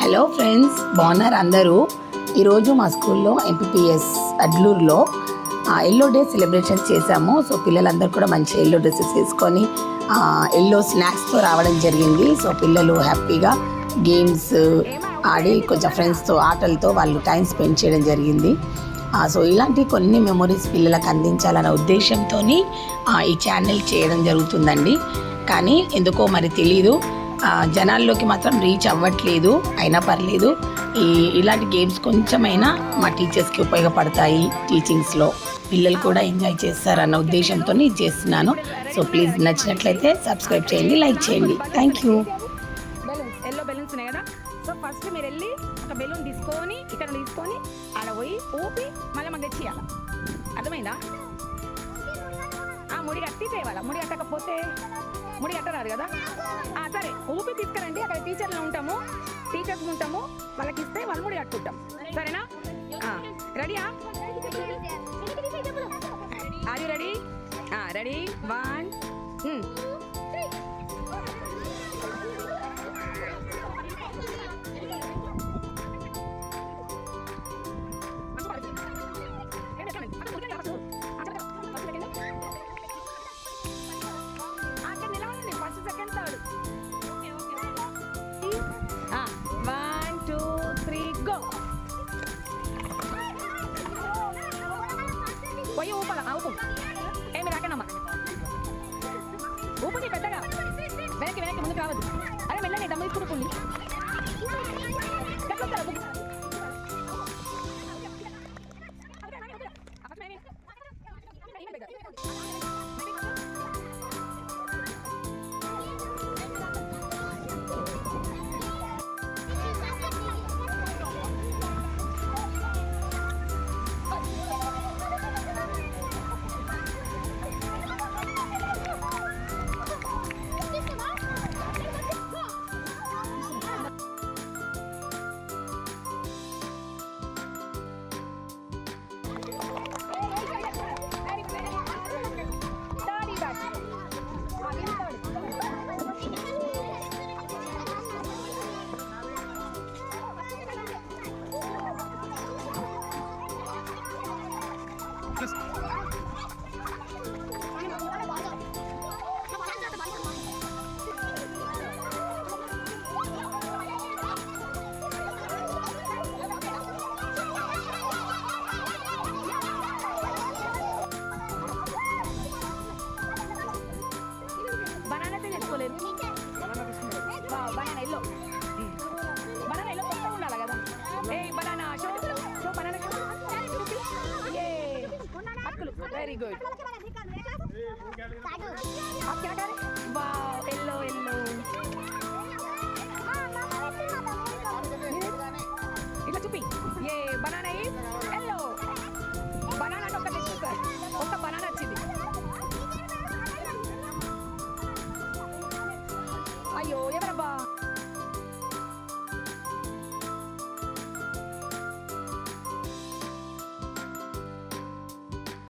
Hello friends, బాగున్నారు అందరూ. ఈరోజు మా స్కూల్లో ఎంపీపీఎస్ అడ్లూరులో ఎల్లో డే సెలబ్రేషన్ చేశాము. సో పిల్లలందరూ కూడా మంచి ఎల్లో డ్రెస్సెస్ వేసుకొని ఎల్లో స్నాక్స్తో రావడం జరిగింది. సో పిల్లలు హ్యాపీగా గేమ్స్ ఆడి కొంచెం ఫ్రెండ్స్తో ఆటలతో వాళ్ళు టైం స్పెండ్ చేయడం జరిగింది. సో ఇలాంటి కొన్ని మెమొరీస్ పిల్లలకు అందించాలన్న ఉద్దేశంతో ఈ ఛానల్ చేయడం జరుగుతుందండి. కానీ ఎందుకో మరి తెలీదు, జనాల్లోకి మాత్రం రీచ్ అవ్వట్లేదు. అయినా పర్లేదు, ఇలాంటి గేమ్స్ కొంచెమైనా మా టీచర్స్కి ఉపయోగపడతాయి, టీచింగ్స్లో పిల్లలు కూడా ఎంజాయ్ చేస్తారన్న ఉద్దేశంతో చేస్తున్నాను. సో ప్లీజ్ నచ్చినట్లయితే సబ్స్క్రైబ్ చేయండి, లైక్ చేయండి. Thank you. ఎల్లో బెలూన్స్ ఉన్నాయి కదా, సో ఫస్ట్ మీరు వెళ్ళి ఒక బెలూన్ తీసుకొని ఇక్కడ తీసుకొని ఆడ పోయి ఊపి మళ్ళీ మాకు తెచ్చియాలి. అర్థమైందా? ముడి కట్టి తేవాలా. ముడి కట్టకపోతే ముడి కట్టరాదు కదా. సరే, ఊపి తీసుకురండి. అక్కడ టీచర్స్ ఉంటాము, వాళ్ళకి ఇస్తే వాళ్ళు ముడి కట్టుకుంటాం. సరేనా? రెడీయా? Are you ready? Ready, 1 1 2 3 go. పోయి ఊపాల. ఊపు. ఏమి రాకనమ్మా, ఊపుకి పెద్దగా. వెనక్కి ముందుకు రావద్దు. అరే మెల్లగా దమ్ము తీసుకుంటుంది. బనానా ఎల్లో కొత్తగా ఉండాలి కదా. బనానా షో బనానా అక్కులు. Very good. ఎల్లో ఇట్లా చూపి. Banana yellow. బనానా అంటే ఒక్క తెచ్చు సార్, ఒక్క బనానా వచ్చింది. అయ్యో ఎవరబ్బా.